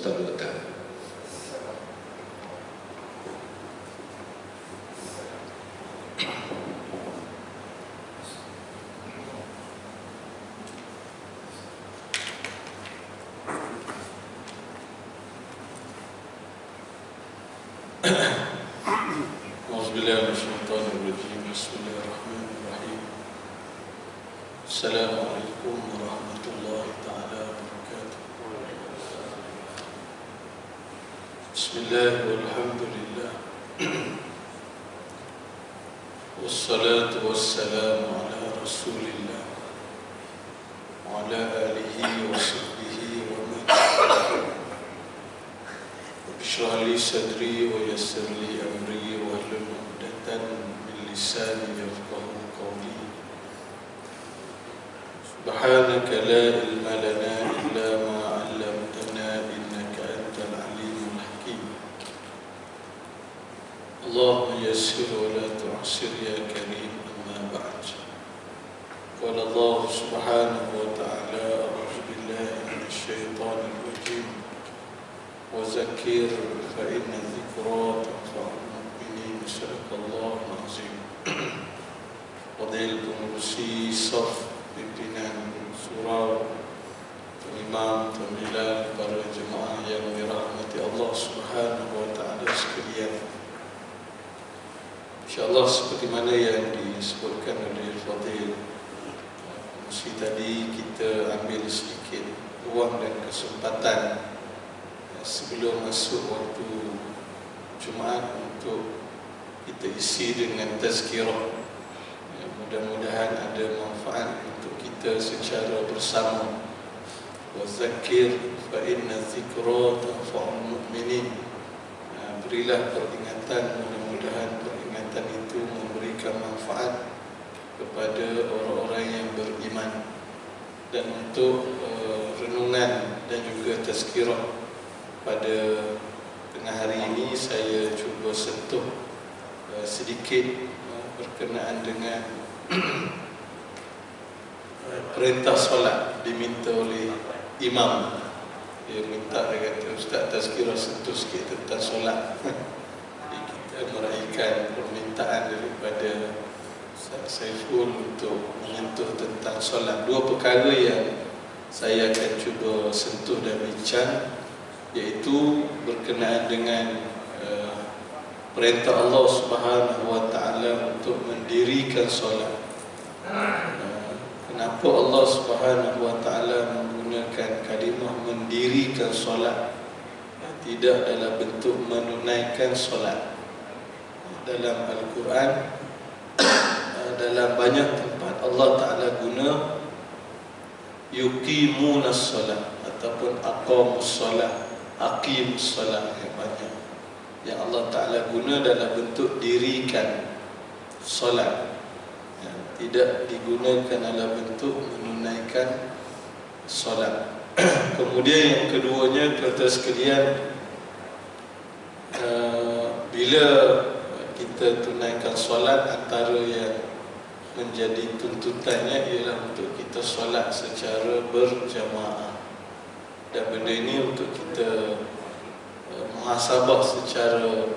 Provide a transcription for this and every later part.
serta-merta. Bismillahirrahmanirrahim. Assalamualaikum warahmatullahi ta'ala wabarakatuh. Bismillah walhamdulillah, wassalatu wassalamu ala rasulillah wa ala alihi wa sahbihi wa man Bishrah li sadri wa yassir li amri wa hlul 'uqdatan min lisani yafqahu qawli. Subhanaka la ilma lana illa ma 'allamtana innaka antal alimul hakim. Allahumma yassir wa la tu'assir ya karim, amma ba'd. Qala Allah subhanahu wa ta'ala, a'udzu billahi minasy syaithanir rajim. وذكر فإن الذكرى تنفع المؤمنين. صدق الله العظيم. Fadil pengurusi saf pimpinan surau, imam, tambilan, para jemaah yang dirahmati Allah Subhanahu wa taala sekalian. Insyaallah seperti mana yang disebutkan oleh Fadil pengurusi tadi, kita ambil sedikit ruang dan kesempatan sebelum masuk waktu Jumaat untuk kita isi dengan tazkirah. Mudah-mudahan ada manfaat untuk kita secara bersama. Wa zakir fa inna dzikra tanfa'ul mu'minin. Berilah peringatan, mudah-mudahan peringatan itu memberikan manfaat kepada orang-orang yang beriman. Dan untuk renungan dan juga tazkirah pada tengah hari ini, saya cuba sentuh sedikit berkenaan dengan perintah solat diminta oleh imam. Dia minta, dia kata, Ustaz tazkirah sentuh sikit tentang solat. Jadi kita meraihkan permintaan daripada Ustaz Saiful untuk menyentuh tentang solat. Dua perkara yang saya akan cuba sentuh dan bincang, iaitu berkenaan dengan perintah Allah Subhanahu wa taala untuk mendirikan solat. Kenapa Allah Subhanahu wa taala menggunakan kalimah mendirikan solat, tidak dalam bentuk menunaikan solat? Dalam Al-Quran, dalam banyak tempat Allah taala guna yuqimunas solat ataupun aqamus solat, aqimus solat, yang banyak yang Allah Ta'ala guna dalam bentuk dirikan solat, yang tidak digunakan dalam bentuk menunaikan solat. Kemudian yang keduanya, kata sekalian, bila kita tunaikan solat, antara yang menjadi tuntutannya ialah untuk kita solat secara berjamaah. Dan benda ini untuk kita muhasabah secara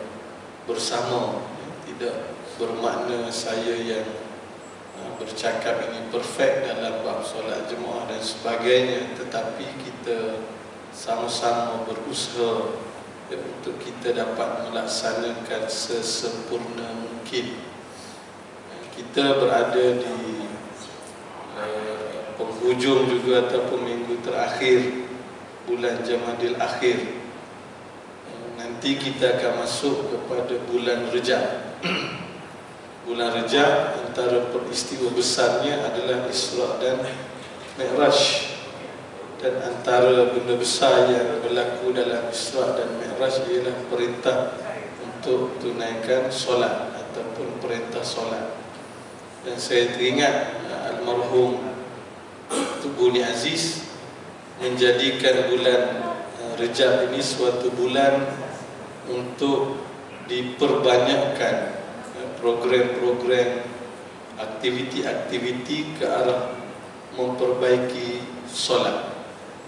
bersama. Tidak bermakna saya yang bercakap ini perfect dalam bab solat jemaah dan sebagainya, tetapi kita sama-sama berusaha untuk kita dapat melaksanakan sesempurna mungkin. Kita berada di penghujung juga ataupun minggu terakhir bulan Jamadil Akhir. Nanti kita akan masuk kepada bulan Rejab. Bulan Rejab, antara peristiwa besarnya adalah Isra dan Mi'raj. Dan antara benda besar yang berlaku dalam Isra dan Mi'raj ialah perintah untuk tunaikan solat ataupun perintah solat. Dan saya teringat almarhum Tubuni Aziz menjadikan bulan Rejab ini suatu bulan untuk diperbanyakkan program-program, aktiviti-aktiviti ke arah memperbaiki solat.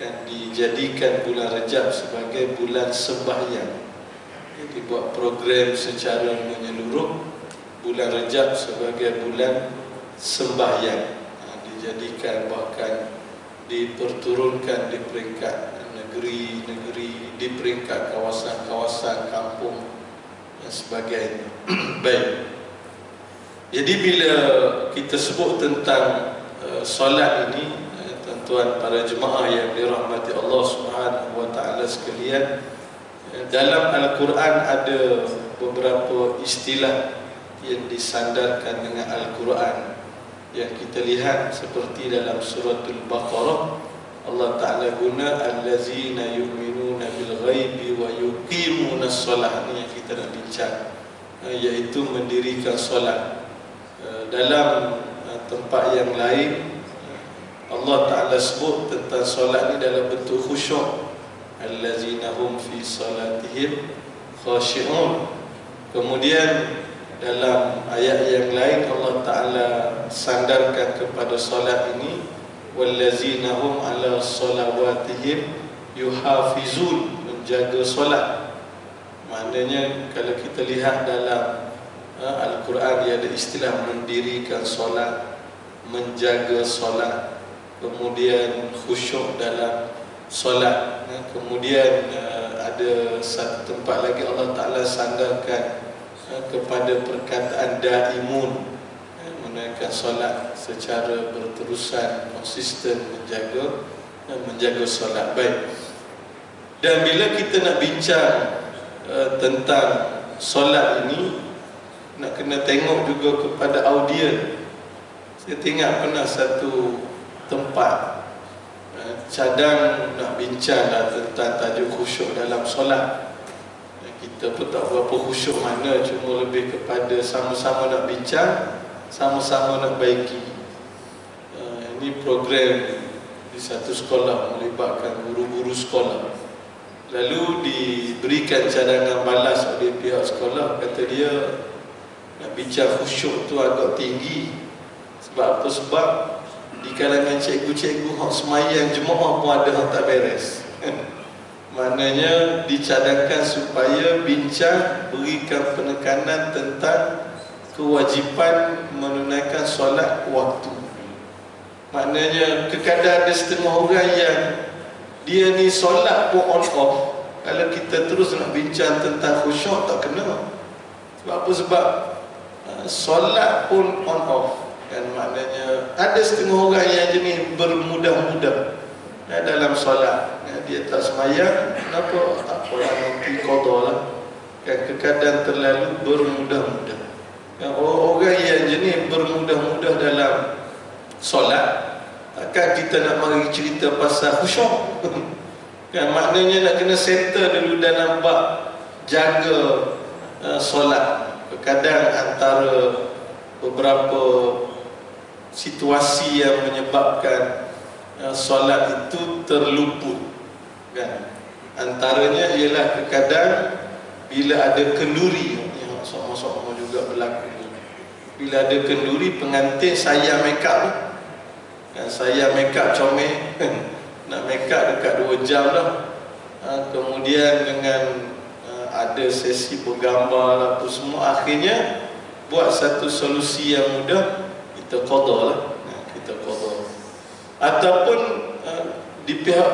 kan dijadikan bulan Rajab sebagai bulan sembahyang. Jadi buat program secara menyeluruh, bulan Rajab sebagai bulan sembahyang. Dijadikan, bahkan diperturunkan di peringkat negeri-negeri, di peringkat kawasan-kawasan kampung dan sebagainya. Baik. Jadi bila kita sebut tentang solat ini, tuan para jemaah yang dirahmati Allah Subhanahu wa taala sekalian, dalam Al-Quran ada beberapa istilah yang disandarkan dengan Al-Quran yang kita lihat, seperti dalam suratul Baqarah Allah Ta'ala guna allazina yu'minuna bil ghaibi wa yuqimunas solah. Ini yang kita nak bincang, iaitu mendirikan solat. Dalam tempat yang lain Allah Ta'ala sebut tentang solat ni dalam bentuk khusyuk, allazina hum fi salatihim khashi'un. Kemudian dalam ayat yang lain Allah Ta'ala sandarkan kepada solat ini, wallazina hum ala salawatihim yuhafizun, menjaga solat. Maknanya kalau kita lihat dalam Al-Quran, dia ada istilah mendirikan solat, menjaga solat, kemudian khusyuk dalam solat. Kemudian ada satu tempat lagi Allah Ta'ala sandarkan kepada perkataan daimun, menaikkan solat secara berterusan, konsisten menjaga solat. Baik. Dan bila kita nak bincang tentang solat ini, nak kena tengok juga kepada audien. Saya tengok pernah satu tempat cadang nak bincang tentang tajuk khusyuk dalam solat. Kita pun tak berapa khusyuk mana, cuma lebih kepada sama-sama nak bincang, sama-sama nak baiki. Ini program di satu sekolah melibatkan guru-guru sekolah. Lalu diberikan cadangan balas oleh pihak sekolah, kata dia nak bincang khusyuk tu agak tinggi. Sebab apa? Sebab di kalangan cikgu-cikgu hak semayang jemaah pun ada yang tak beres. Maknanya dicadangkan supaya bincang, berikan penekanan tentang kewajipan menunaikan solat waktu. Maknanya kadang ada setengah orang yang dia ni solat pun on off. Kalau kita terus nak bincang tentang khusyuk, tak kena. Sebab apa? Sebab solat pun on off. Kan maknanya ada setengah orang yang jenis bermudah-mudah dalam solat. Dia tak semayang, kenapa? Tak apalah, nanti qada lah. Kan kadang terlalu bermudah-mudah. Orang yang jenis bermudah-mudah dalam solat, takkan kita nak mari cerita pasal khusyuk. Kan maknanya nak kena settle dulu dalam bab jaga solat. Kadang antara beberapa situasi yang menyebabkan solat itu terluput, kan? Antaranya ialah kadang bila ada kenduri, yang sama-sama juga berlaku. Bila ada kenduri, pengantin sayang make up, kan? Sayang make up comel, nak make up dekat 2 jam lah. Kemudian dengan ada sesi bergambar apa semua, akhirnya buat satu solusi yang mudah, kita qada lah. Kita qada. Ataupun di pihak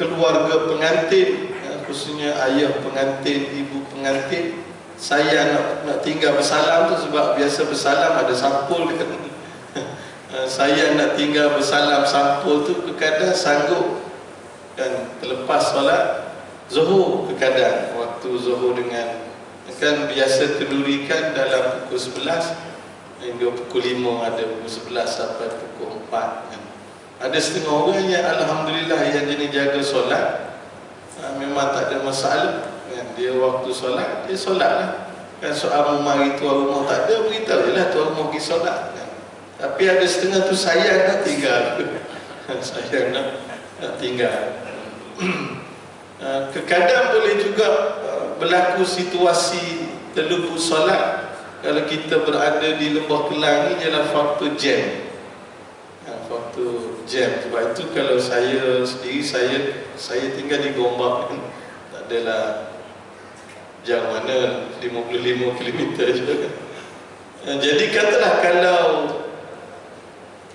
keluarga pengantin, khususnya ayah pengantin, ibu pengantin, saya nak tinggal bersalam tu, sebab biasa bersalam ada sampul kan. Saya nak tinggal bersalam sampul tu, kadang sanggup dan terlepas solat zuhur. Kadang waktu zuhur dengan, kan biasa kendurikan dalam pukul 11 hingga pukul 5, ada pukul 11 sampai pukul 4 kan. Ada setengah orang yang alhamdulillah yang jenis jaga solat, memang tak ada masalah kan. Dia waktu solat, dia solat lah kan. Soal memari tuan rumah tak ada, beritahu je lah tuan rumah pergi solat kan. Tapi ada setengah tu sayang nak tinggal. Sayang nak tinggal. Kadang boleh juga berlaku situasi terluput solat. Kalau kita berada di Lembah Kelang ni ialah faktor jam. Faktor jam jam. Sebab itu kalau saya sendiri, saya tinggal di Gombak kan, tak adalah jam mana 55 km je. Jadi katalah kalau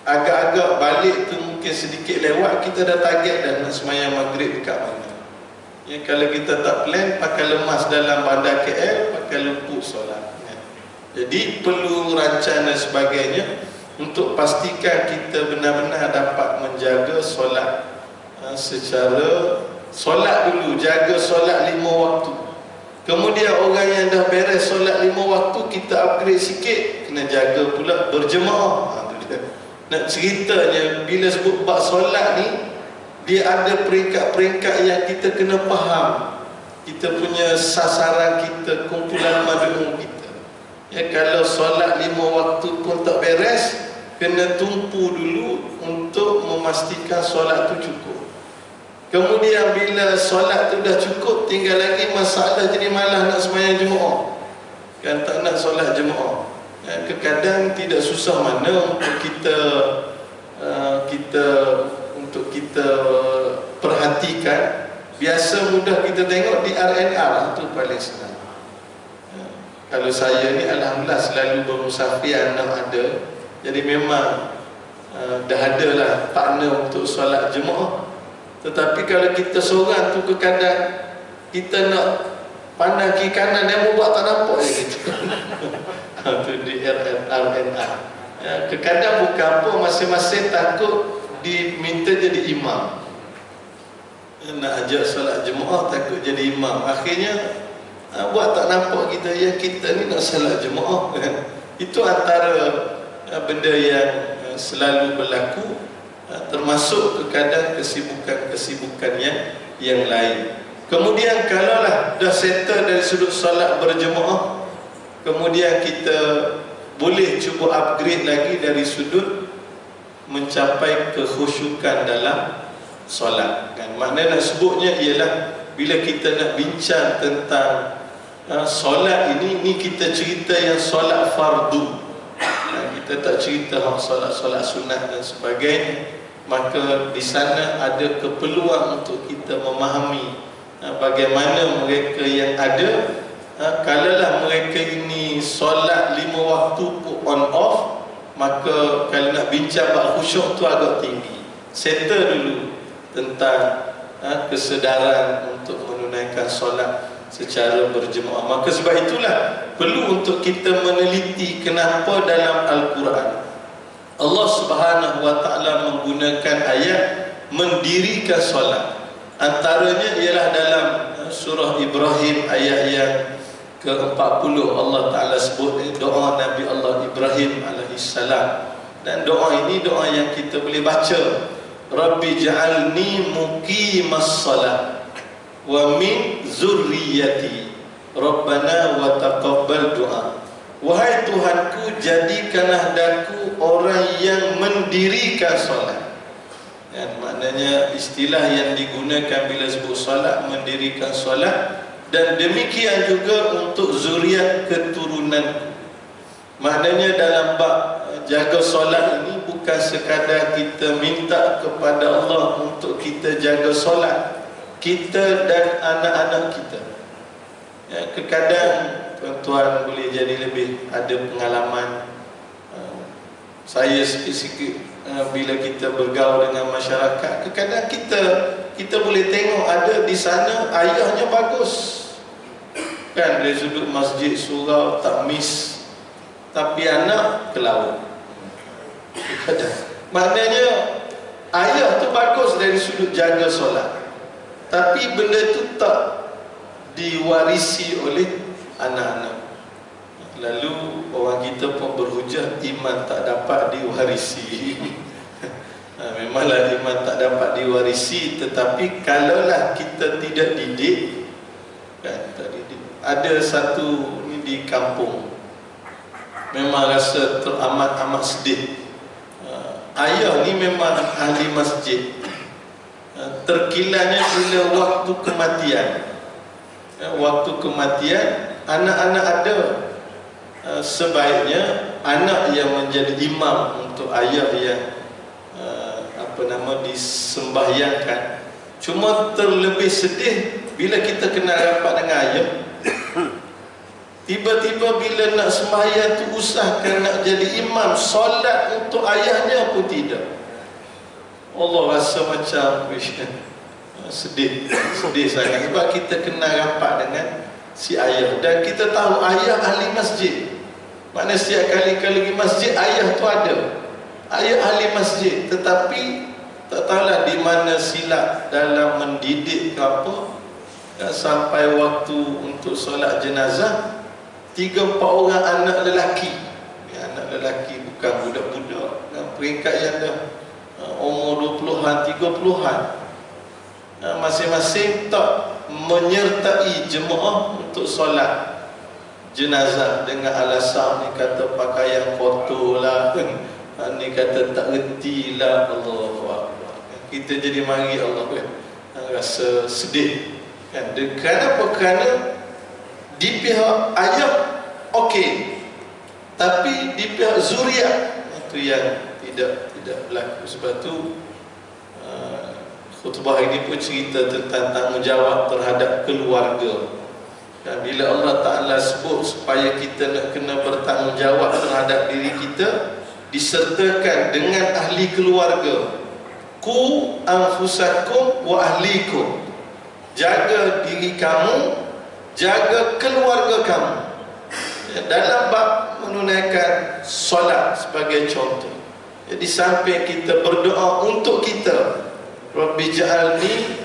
agak-agak balik tu mungkin sedikit lewat, kita dah target dah nak semayang maghrib dekat mana. Ya, kalau kita tak plan, pakai lemas dalam bandar KL, pakai luput solat. Jadi perlu rancang dan sebagainya untuk pastikan kita benar-benar dapat menjaga solat secara solat dulu, jaga solat 5 waktu. Kemudian orang yang dah beres solat 5 waktu, kita upgrade sikit, kena jaga pula berjemaah. Nak ceritanya, bila sebut bab solat ni, dia ada peringkat-peringkat yang kita kena faham. Kita punya sasaran kita, kumpulan mad'u kita. Ya, kalau solat 5 waktu pun tak beres, kena tumpu dulu untuk memastikan solat tu cukup. Kemudian bila solat tu dah cukup, tinggal lagi masalah jadi malas nak sembahyang jemaah. Kan tak nak solat jemaah. Kadang tidak susah mana untuk kita perhatikan. Biasa mudah kita tengok di RNR, itu paling senang. Kalau saya ni alhamdulillah selalu bermusafir, anak ada, jadi memang dah ada lah partner untuk solat jemaah. Tetapi kalau kita seorang tu, kadang kita nak pandang kiri kanan, dia mau buat tak nampak je gitu. Itu di RNR. Kadang bukan apa, masing-masing takut diminta jadi imam. Nak ajak solat jemaah takut jadi imam. Akhirnya buat tak nampak kita, ya kita ni nak solat jemaah. Itu antara benda yang selalu berlaku. Termasuk kadang kesibukan-kesibukan yang lain. Kemudian kalaulah dah settle dari sudut solat berjemaah, kemudian kita boleh cuba upgrade lagi dari sudut mencapai kekhusyukan dalam solat. Kan? Makna nak sebutnya ialah bila kita nak bincang tentang solat ini kita cerita yang solat fardu. Kita tak cerita solat sunat dan sebagainya. Maka di sana ada keperluan untuk kita memahami bagaimana mereka yang ada, kalaulah mereka ini solat 5 waktu on off, maka kalau nak bincang bab khusyuk tu agak tinggi. Settle dulu tentang kesedaran untuk menunaikan solat secara berjemaah. Maka sebab itulah perlu untuk kita meneliti kenapa dalam Al-Quran Allah Subhanahu wa ta'ala menggunakan ayat mendirikan solat. Antaranya ialah dalam surah Ibrahim ayat yang ke-40, Allah Ta'ala sebut doa Nabi Allah Ibrahim alaihissalam. Dan doa ini doa yang kita boleh baca, Rabbi ja'alni muqimas salat wa min zurriyati Rabbana wa taqabbal du'a. Wahai Tuhanku, jadikanlah daku orang yang mendirikan solat. Dan maknanya istilah yang digunakan bila sebut solat, mendirikan solat. Dan demikian juga untuk zuriat keturunanku. Maknanya dalam bab jaga solat ini bukan sekadar kita minta kepada Allah untuk kita jaga solat, kita dan anak-anak kita. Ya, kadang tuan-tuan boleh jadi lebih ada pengalaman. Saya sikit-sikit bila kita bergaul dengan masyarakat, kadang kita boleh tengok ada di sana ayahnya bagus kan, dari sudut masjid surau tak miss, tapi anak ke laut. Maknanya ayah tu bagus dari sudut jaga solat, tapi benda tu tak diwarisi oleh anak-anak. Lalu orang kita pun berhujah iman tak dapat diwarisi. Memanglah iman tak dapat diwarisi, tetapi kalaulah kita tidak didik, kan, tak didik. Ada satu ni di kampung, memang rasa teramat-amat sedih. Ayah ni memang ahli masjid. Terkilanya bila waktu kematian, anak-anak ada, sebaiknya anak yang menjadi imam untuk ayah yang disembahyangkan. Cuma terlebih sedih bila kita kena rapat dengan ayah. Tiba-tiba bila nak sembahyang tu usahakan nak jadi imam, solat untuk ayahnya pun tidak. Allah rasa macam sedih sangat sebab kita kena rapat dengan si ayah, dan kita tahu ayah ahli masjid. Maknanya setiap kali pergi masjid, ayah tu ada, ayah ahli masjid. Tetapi tak tahulah di mana silap dalam mendidik ke apa, sampai waktu untuk solat jenazah 3-4 orang anak lelaki, anak lelaki bukan budak-budak, peringkat yang dah umur 20-an, 30-an, masing-masing tak menyertai jemaah untuk solat jenazah dengan alasan ni kata pakaian kotor lah, ni kata tak reti lah. Allahu Akbar. Kita jadi mari Allah rasa sedih kan. Kenapa? Kerana di pihak ayah okey, tapi di pihak zuriat itu yang tidak berlaku. Sebab tu khutbah ini pun cerita tentang tanggungjawab terhadap keluarga. Dan bila Allah Ta'ala sebut supaya kita nak kena bertanggungjawab terhadap diri kita, disertakan dengan ahli keluarga. Qu anfusakum wa ahlikum. Jaga diri kamu, jaga keluarga kamu. Dalam bab menunaikan solat sebagai contoh, jadi sampai kita berdoa untuk kita, Rabbi ja'alni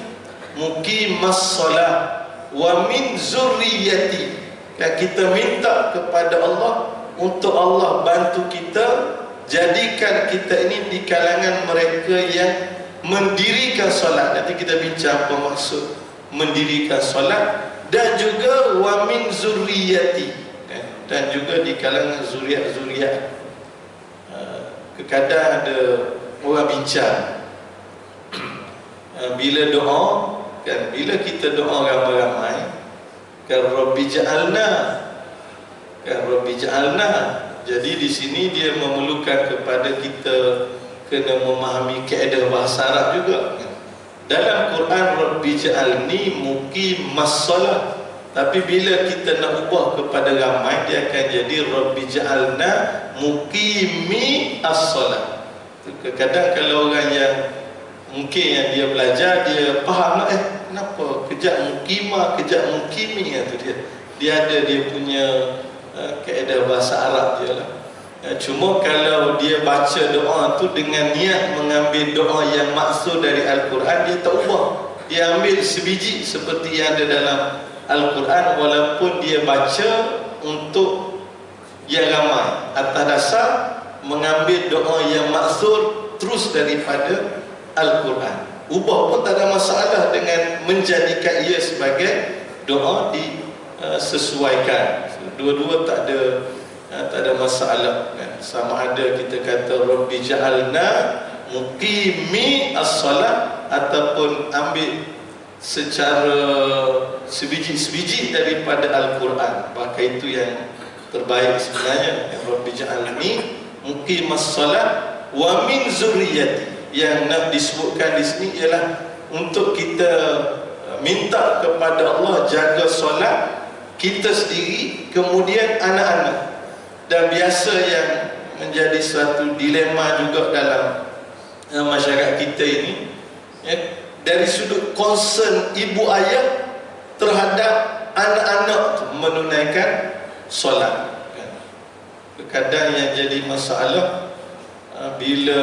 muqimas solat wa min zurriyati, dan kita minta kepada Allah untuk Allah bantu kita, jadikan kita ini di kalangan mereka yang mendirikan solat. Nanti kita bincang apa maksud mendirikan solat. Dan juga wa min zurriyati, dan juga di kalangan zuriat-zuriat. Kadang ada orang bincang bila doa kan, bila kita doa ramai-ramai kan, Rabbi ja'alna kan, Rabbi ja'alna. Jadi di sini dia memerlukan kepada kita kena memahami kaedah bahasa Arab juga kan. Dalam Quran Rabbi ja'alni muqimas solat, tapi bila kita nak ubah kepada ramai, dia akan jadi Rabbi ja'alna muqimi as-solat. Kadang kalau orang yang mungkin yang dia belajar, dia faham lah, kenapa kejap muqimah, kejap muqimi tu dia ada dia punya kaedah bahasa Arab dia lah. Cuma kalau dia baca doa tu dengan niat mengambil doa yang maksud dari Al-Quran, dia tak ubah, dia ambil sebiji seperti yang ada dalam Al-Quran, walaupun dia baca untuk yang ramai atas dasar mengambil doa yang maksud terus daripada Al-Quran. Ubah pun tak ada masalah dengan menjadikan ia sebagai doa disesuaikan. Dua-dua tak ada masalah kan. Sama ada kita kata Rabbi ja'alna muqimi as-salat, ataupun ambil secara sebiji-sebiji daripada Al-Quran, maka itu yang terbaik sebenarnya. Rabbi ja'alni muqimas salat wa min zurriyati. Yang nak disebutkan di sini ialah untuk kita minta kepada Allah jaga solat kita sendiri, kemudian anak-anak. Dan biasa yang menjadi suatu dilema juga dalam masyarakat kita ini, dari sudut concern ibu ayah terhadap anak-anak menunaikan solat. Kadang yang jadi masalah bila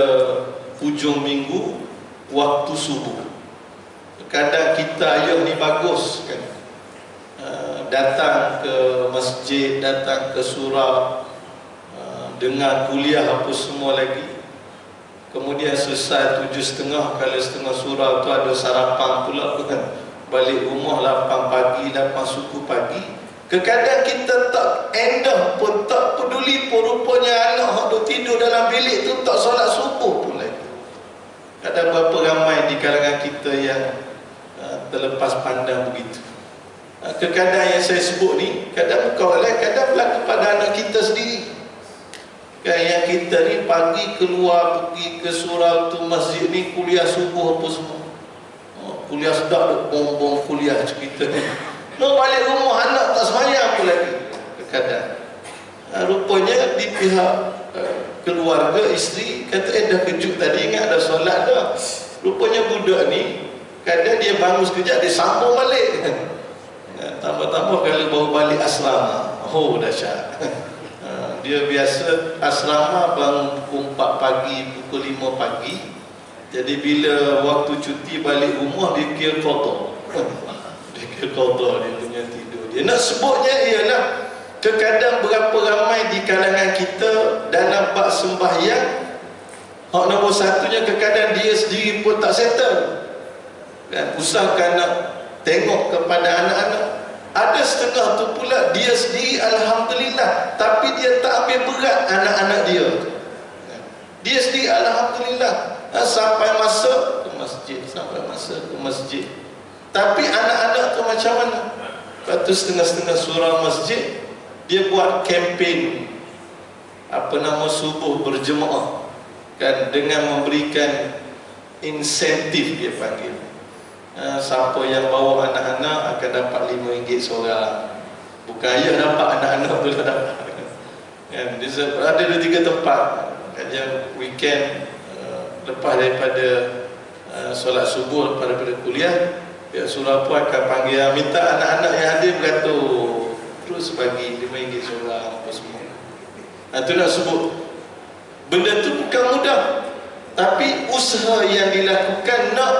hujung minggu waktu subuh, kadang kita ayah ni bagus kan, datang ke masjid, datang ke surau, dengar kuliah apa semua lagi. Kemudian selesai 7.30, kalau setengah surau tu ada sarapan pula kan, balik rumah 8 pagi, 8 suku pagi. Kadang kita tak endah pun, tak peduli pun, rupanya anak yang tidur dalam bilik tu tak solat subuh pun lagi. Kadang berapa ramai di kalangan kita yang terlepas pandang begitu. Kadang yang saya sebut ni, kadang bukan oleh, kadang berlaku pada anak kita sendiri. Kan yang kita ni pagi keluar pergi ke surau tu masjid ni kuliah subuh apa semua. Kuliah sedap, bom-bom kuliah kita ni. Balik rumah anak tak sembahyang apa lagi. Kadang rupanya di pihak keluarga isteri kata dah kejut tadi, ingat dah solat dah. Rupanya budak ni kadang dia bangun sekejap dia sambung balik. Tambah-tambah kalau baru balik asrama, oh dahsyat. Dia biasa asrama bangun pukul 4 pagi, pukul 5 pagi. Jadi bila waktu cuti balik rumah dia kira kotor. Dia kira kotor dia punya tidur. Dia nak sebutnya ialah terkadang berapa ramai di kalangan kita dalam bab sembahyang, hak nombor satunya terkadang dia sendiri pun tak settle. Kan usahakan nak tengok kepada anak-anak. Ada setengah tu pula dia sendiri alhamdulillah, tapi dia tak ambil berat anak-anak dia. Dia sendiri alhamdulillah sampai masa ke masjid, sampai masa ke masjid. Tapi anak-anak tu macam mana? Lepas tu setengah-setengah surau masjid dia buat kempen apa nama subuh berjemaah, kan, dengan memberikan insentif dia panggil. Siapa yang bawa anak-anak akan dapat RM5 seorang. Bukan ayah dapat, anak-anak tu dah dapat. Kan, ada 2-3 tempat yang weekend lepas daripada solat subuh, lepas daripada kuliah, pihak surau pun akan panggil, minta anak-anak yang hadir beratur, terus bagi RM5 seorang apa semua. Itu nak sebut benda tu bukan mudah, tapi usaha yang dilakukan nak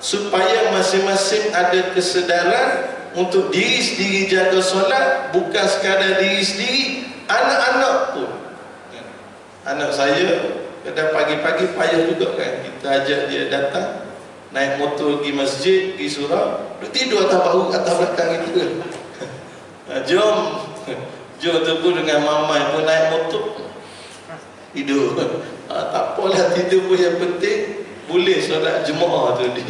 supaya masing-masing ada kesedaran untuk diri sendiri jaga solat, bukan sekadar diri sendiri, anak-anak pun. Anak saya kadang pagi-pagi payah juga kan, kita ajak dia datang naik motor pergi masjid, pergi surau, dia tidur atas bahu, atas belakang itu. Jom tu pun dengan mamai pun naik motor tidur. Tak apalah, tidur pun yang penting boleh solat jemaah tu di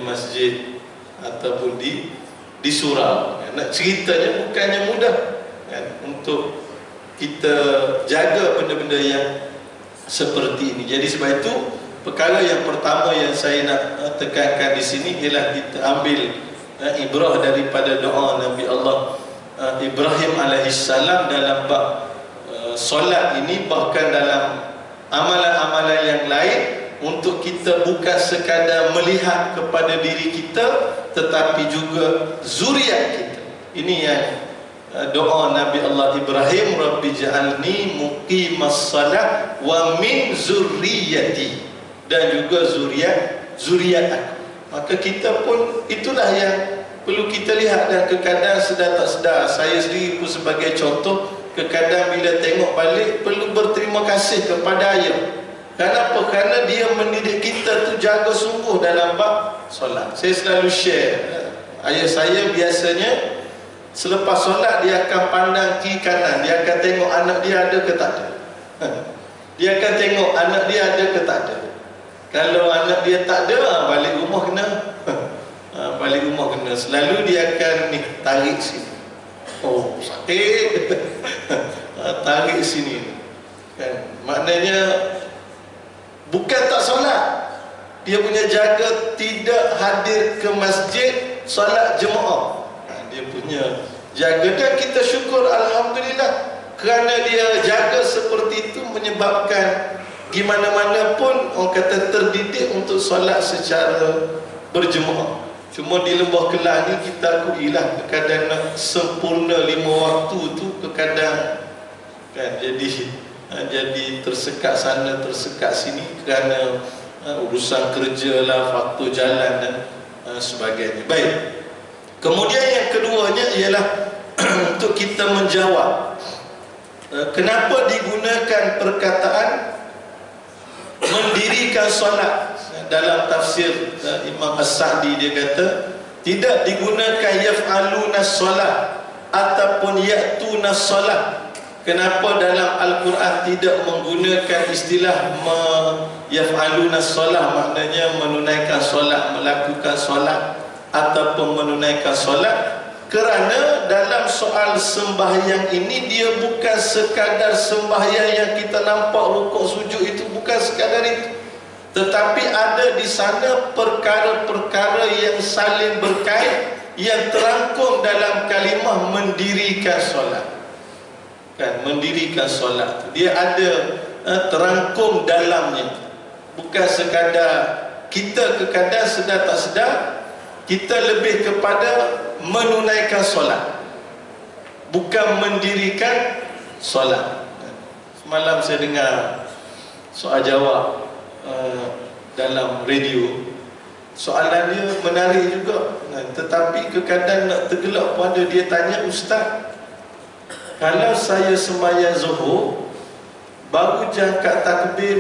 masjid ataupun di surau. Nak ceritanya bukannya mudah kan, untuk kita jaga benda-benda yang seperti ini. Jadi sebab itu perkara yang pertama yang saya nak tekankan di sini ialah kita ambil ibrah daripada doa Nabi Allah Ibrahim alaihissalam dalam bab solat ini, bahkan dalam amalan-amalan yang lain, untuk kita bukan sekadar melihat kepada diri kita tetapi juga zuriat kita. Ini yang doa Nabi Allah Ibrahim, Rabbi ja'alni muqimas salat wa min zurriyati, dan juga zuriat aku. Maka kita pun itulah yang perlu kita lihat, dan kadang sedar tak sedar, saya sendiri pun sebagai contoh, kadang bila tengok balik perlu berterima kasih kepada ayah. Kenapa? Kerana dia mendidik kita tu jaga sungguh dalam bab solat. Saya selalu share, ayah saya biasanya selepas solat dia akan pandang kiri kanan, dia akan tengok anak dia ada ke tak ada. Dia akan tengok anak dia ada ke tak ada. Kalau anak dia tak ada, balik rumah kena. Balik rumah kena. Selalu dia akan ni, tarik sini. Oh, sakit. Tarik sini. Kan? Maknanya bukan tak solat, dia punya jaga tidak hadir ke masjid solat jemaah. Dia punya jaga, dan kita syukur alhamdulillah kerana dia jaga seperti itu, menyebabkan gimana-mana pun orang kata terdidik untuk solat secara berjemaah. Cuma di Lembah Kelang ni kita akuilah kadang nak sempurna 5 waktu tu kadang kan jadi tersekat sana tersekat sini kerana urusan kerja lah, faktor jalan dan sebagainya. Baik. Kemudian yang keduanya ialah untuk kita menjawab kenapa digunakan perkataan mendirikan solat. Dalam tafsir Imam As-Sa'di dia kata tidak digunakan yaf'aluna solat ataupun ya'tuna solat. Kenapa dalam Al-Quran tidak menggunakan istilah yaf'aluna solat, maknanya menunaikan solat, melakukan solat ataupun menunaikan solat? Kerana dalam soal sembahyang ini, dia bukan sekadar sembahyang yang kita nampak rukuk sujud itu, bukan sekadar itu, tetapi ada di sana perkara-perkara yang saling berkait, yang terangkum dalam kalimah mendirikan solat. Kan, mendirikan solat, dia ada terangkum dalamnya. Bukan sekadar kita kadang sedar tak sedar, kita lebih kepada menunaikan solat, bukan mendirikan solat. Semalam saya dengar soal jawab dalam radio. Soalan dia menarik juga, tetapi kadang nak tergelak pun ada. Dia tanya, Ustaz, kalau saya sembahyang zuhur, baru jangkat takbir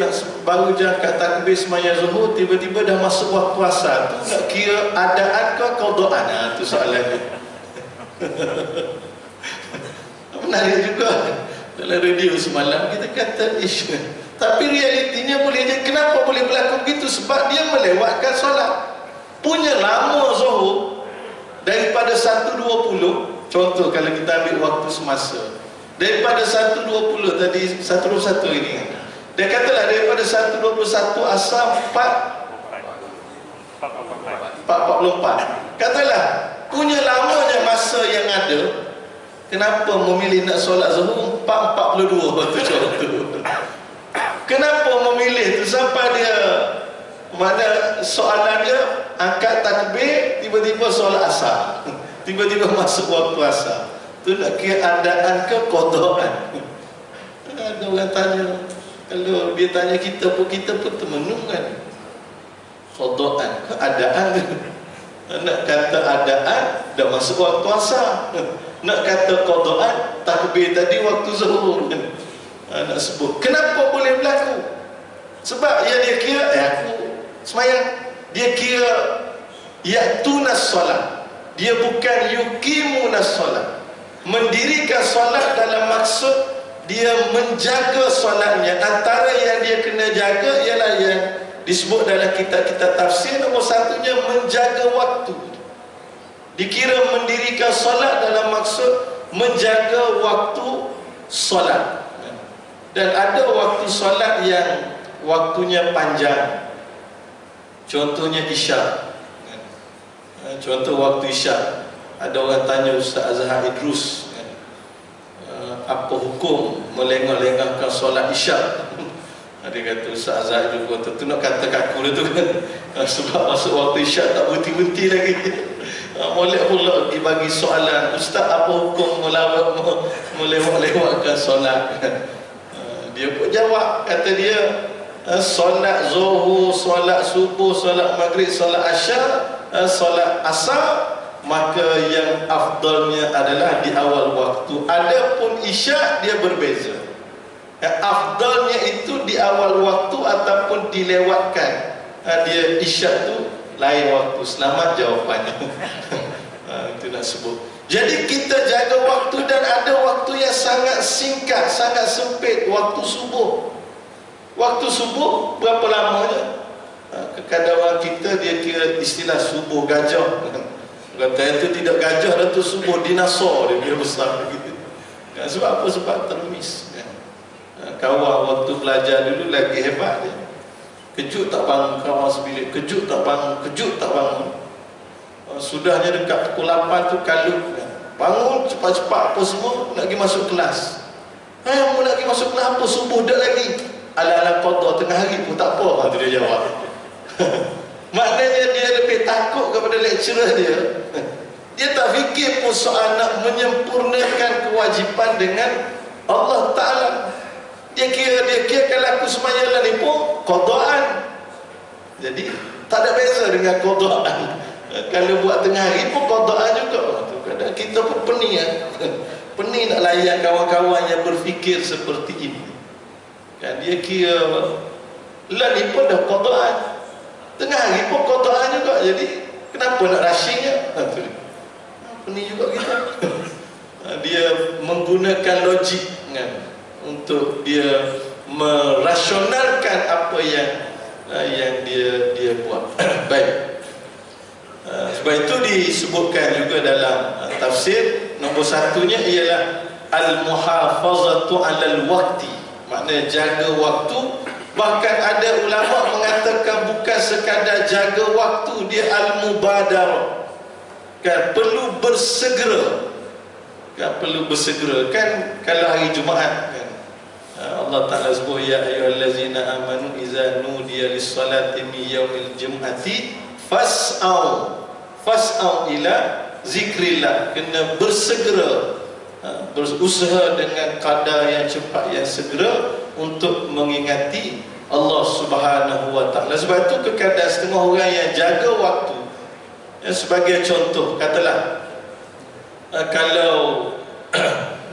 sembahyang zuhur, tiba-tiba dah masuk waktu asar, tu nak kira adaan ke qadaan? Tu soalannya. Menarik juga. Dalam radio semalam kita kata isu, tapi realitinya boleh jadi. Kenapa boleh berlaku begitu? Sebab dia melewatkan solat. Punya lama zuhur daripada 1.20. Contoh kalau kita ambil waktu semasa, daripada 1.20 tadi, 1.21 ini kan, dia katalah daripada 1.21 asar 4.44, katalah punya lamanya masa yang ada. Kenapa memilih nak solat zuhur 4.42 tu contoh? Kenapa memilih tu? Sampai dia mana soalan dia angkat takbir, tiba-tiba solat asar, tiba-tiba masuk waktu asar. Tu nak kira adaan ke qadaan? Ada orang tanya, kalau dia tanya kita pun termenung kan. Qadaan ke adaan? Nak kata adaan dah masuk waktu asar, nak kata qadaan takbir tadi waktu zuhur. Nak sebut kenapa boleh berlaku? Sebab yang dia kira aku semayang, dia kira ya'tunas solat, dia bukan yuqimunas solat. Mendirikan solat dalam maksud dia menjaga solatnya. Antara yang dia kena jaga ialah yang disebut dalam kitab-kitab tafsir, nombor satunya menjaga waktu. Dikira mendirikan solat dalam maksud menjaga waktu solat. Dan ada waktu solat yang waktunya panjang. Contohnya isyak. Contoh waktu isyak, ada orang tanya Ustaz Azhar Idrus, apa hukum melengah-lengahkan solat isyak? Dia kata, Ustaz Azhar Idrus kata, tu nak kata kaku tu kan, sebab masuk waktu isyak tak berhenti-henti lagi. Molek pula dibagi soalan, Ustaz apa hukum melewat-lewatkan solat? Dia pun jawab, kata dia, solat zuhur, solat subuh, solat maghrib, solat asyar, solat asar, maka yang afdalnya adalah di awal waktu. Adapun isyak dia berbeza. Afdalnya itu di awal waktu ataupun dilewatkan. Dia isyak tu lain waktu. Selamat jawapannya. Itu nak sebut. Jadi kita jaga waktu, dan ada waktu yang sangat singkat, sangat sempit. Waktu subuh. Waktu subuh berapa lamanya? Kadang orang kita dia kira istilah subuh gajah. Kata itu tidak gajah dah, tu subuh dinosaur, dia kira besar begitu. Sebab apa? Sebab termis. Kawan waktu belajar dulu lagi hebat dia. Kejut tak bangun kawan sebilik, kejut tak bangun, kejut tak bangun. Sudahnya dekat pukul 8 tu kalut. Bangun cepat-cepat apa semua, nak pergi masuk kelas. Mau nak pergi masuk kelas apa? Subuh dah lagi. Ala-ala qada tengah hari pun tak apa. Tu dia jawab. Maknanya dia lebih takut kepada lecturer dia. Dia tak fikir pun soal nak menyempurnakan kewajipan dengan Allah Ta'ala. Dia kira kalau aku semayang ni pun qadaan. Jadi tak ada beza dengan qadaan. Kalau buat tengah hari pun qadaan juga. Kadang kita pun pening pening nak layan kawan-kawan yang berfikir seperti ini. Kan dia kira lah ni pun dah qadaan, tengah hari pun qadaan juga. Jadi kenapa nak rushingnya? Pening juga kita. Dia menggunakan logik kan, untuk dia merasionalkan apa yang dia buat. Baik. Sebab itu disebutkan juga dalam tafsir, nombor satunya ialah al-muhafazatu 'alal waqti, maknanya jaga waktu. Bahkan ada ulama mengatakan bukan sekadar jaga waktu, dia al-mubadarah, kan, perlu bersegera, kan, perlu bersegera. Kan kalau hari Jumaat, kan, Allah Ta'ala sebut, ya ayyuhallazina amanu iza nudiya lis-salati min yaumil jum'ati fas'au ila zikrillah. Kena bersegera, berusaha dengan kadar yang cepat, yang segera untuk mengingati Allah Subhanahu wa Ta'ala. Sebab itu kekadar setengah orang yang jaga waktu, sebagai contoh, katalah kalau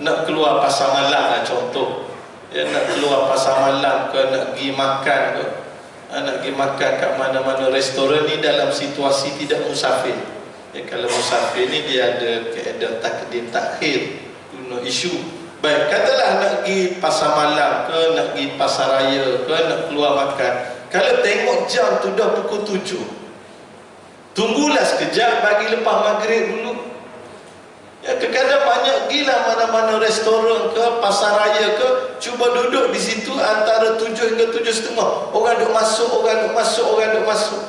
nak keluar pasar malam lah contoh, nak keluar pasar malam ke, nak pergi makan ke, nak pergi makan kat mana-mana restoran ni dalam situasi tidak musafir. Kalau musafir ni dia ada kaedah takdim takhir, no issue. Baik, katalah nak pergi pasar malam ke, nak pergi pasar raya ke, nak keluar makan. Kalau tengok jam tu dah pukul 7, tunggulah sekejap, bagi lepas maghrib dulu. Ya, kadang-kadang banyak gila mana-mana restoran ke, pasar raya ke, cuba duduk di situ antara 7 hingga 7:30. Orang duk masuk, orang duk masuk, orang duk masuk.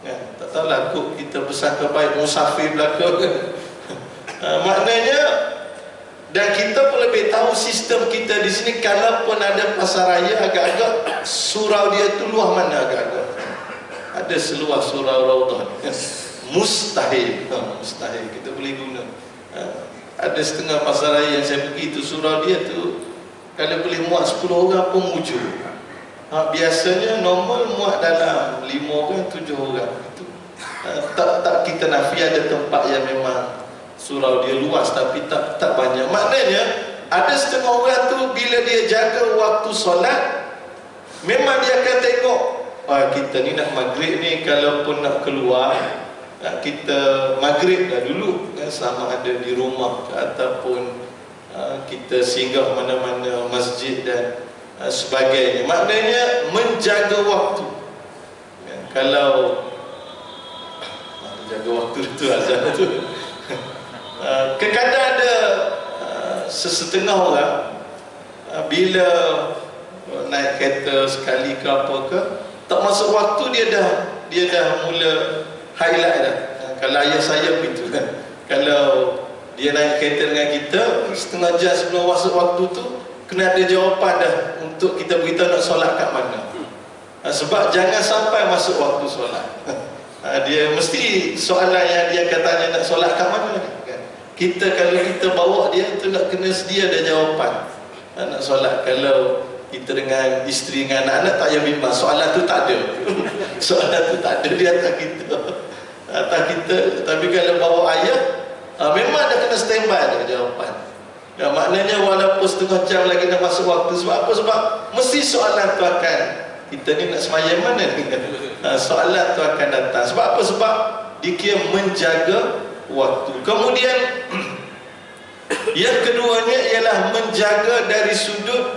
Ya, tak tahulah kot kita bersangka baik musafir belaka. Maknanya, dan kita pun lebih tahu sistem kita di sini. Kalau pun ada pasar raya, agak-agak surau dia tu luah mana agak-agak. Ada seluar surau Raudhah. Mustahil, mustahil kita boleh guna. Ada setengah pasar raya yang saya pergi tu, surau dia tu kalau boleh muat 10 orang pun mujur. Biasanya normal muat dalam 5 orang, 7 orang itu. Tak kita nafi ada tempat yang memang surau dia luas tapi tak banyak. Maknanya ada setengah orang tu bila dia jaga waktu solat, memang dia akan tengok, kita ni nak maghrib ni, kalau pun nak keluar, kita maghrib dah dulu, kan, sama ada di rumah ke, ataupun kita singgah mana-mana masjid dan sebagainya. Maknanya menjaga waktu. Kalau jaga waktu itu azan tu kadang-kadang ada sesetengah orang bila naik kereta sekali ke apa ke, tak masuk waktu dia dah mula highlight dah. Kalau ayah saya begitu, kan, kalau dia naik kereta dengan kita, setengah jam sebelum masuk waktu tu kena ada jawapan dah untuk kita beritahu nak solat kat mana. Sebab jangan sampai masuk waktu solat. Dia mesti soalan yang dia akan tanya, nak solat kat mana, kan? Kita kalau kita bawa dia tu nak kena sedia ada jawapan. Nak solat, kalau kita dengan isteri dengan anak-anak tak payah bimbang, soalan tu tak ada. Soalan tu tak ada di atas kita. Tapi kalau bawa ayah, memang dah kena standby ada jawapan. Maknanya walaupun setengah jam lagi nak masuk waktu. Sebab apa? Sebab mesti soalan tu akan, kita ni nak semayang mana ni? Soalan tu akan datang. Sebab apa? Sebab dikira menjaga waktu. Kemudian yang keduanya ialah menjaga dari sudut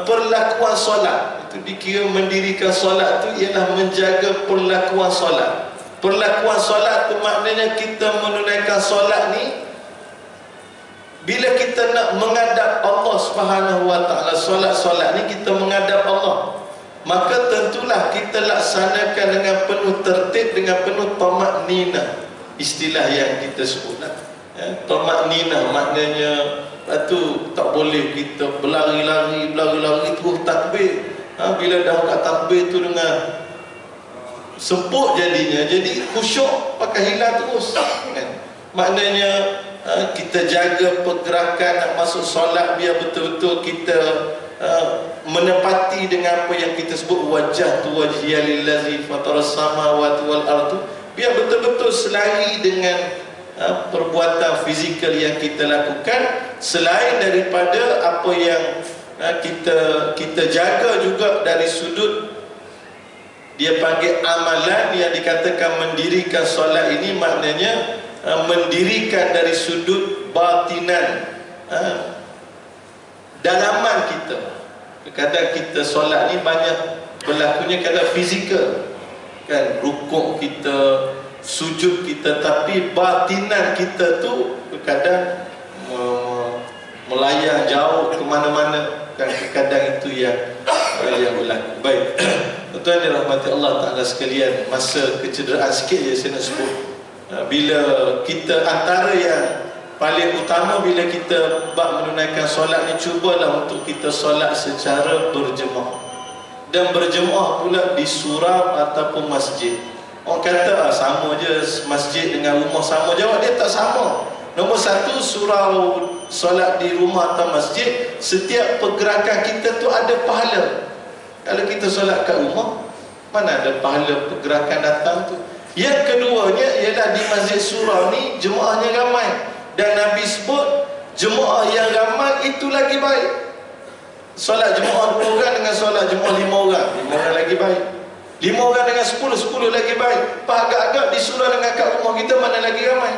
perlakuan solat. Itu dikira mendirikan solat tu ialah menjaga perlakuan solat. Perlakuan solat tu maknanya kita menunaikan solat ni bila kita nak menghadap Allah Subhanahu wa Ta'ala. Solat-solat ni kita menghadap Allah, maka tentulah kita laksanakan dengan penuh tertib, dengan penuh tamak-ninah. Istilah yang kita sebutlah, tamak-ninah maknanya tu tak boleh kita berlari-lari terus takbir. Bila dah kat takbir tu dengan semput jadinya, jadi khusyuk pakai hilang terus, kan? Maknanya kita jaga pergerakan nak masuk solat biar betul-betul kita menepati dengan apa yang kita sebut wajah tu wajhiya lillazi fataras samawati wal ardu, biar betul-betul selari dengan perbuatan fizikal yang kita lakukan, selain daripada apa yang kita jaga juga dari sudut dia panggil amalan yang dikatakan mendirikan solat ini. Maknanya mendirikan dari sudut batinan, dalaman kita. Kadang kita solat ni banyak berlakunya kadang fizikal, kan, rukuk kita, sujud kita, tapi batinan kita tu kadang melayang jauh ke mana-mana, dan kadang itu yang berlaku. Baik, tuan dirahmati Allah Ta'ala sekalian, masa kecederaan sikit je saya nak sebut. Bila kita, antara yang paling utama bila kita bab menunaikan solat ni, cubalah untuk kita solat secara berjemaah, dan berjemaah pula di surau ataupun masjid. Orang kata sama je masjid dengan rumah sama, jawab dia tak sama. Nombor satu, surau solat di rumah atau masjid, setiap pergerakan kita tu ada pahala. Kalau kita solat kat rumah, mana ada pahala pergerakan datang tu. Yang keduanya ialah di masjid surau ni jemaahnya ramai, dan Nabi sebut jemaah yang ramai itu lagi baik. Solat jemaah 2 orang dengan solat jemaah 5 orang, 5 orang lagi baik. 5 orang dengan 10, 10 lagi baik. Agak-agak di surau dengan kat rumah kita, mana lagi ramai?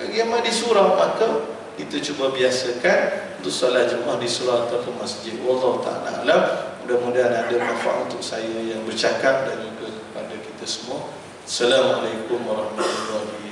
Lagi ramai di surau. Maka kita cuba biasakan untuk solat jemaah di surau ataupun masjid. Wallahu ta'ala alam. Mudah-mudahan ada manfaat untuk saya yang bercakap dan juga kepada kita semua. Assalamualaikum warahmatullahi wabarakatuh.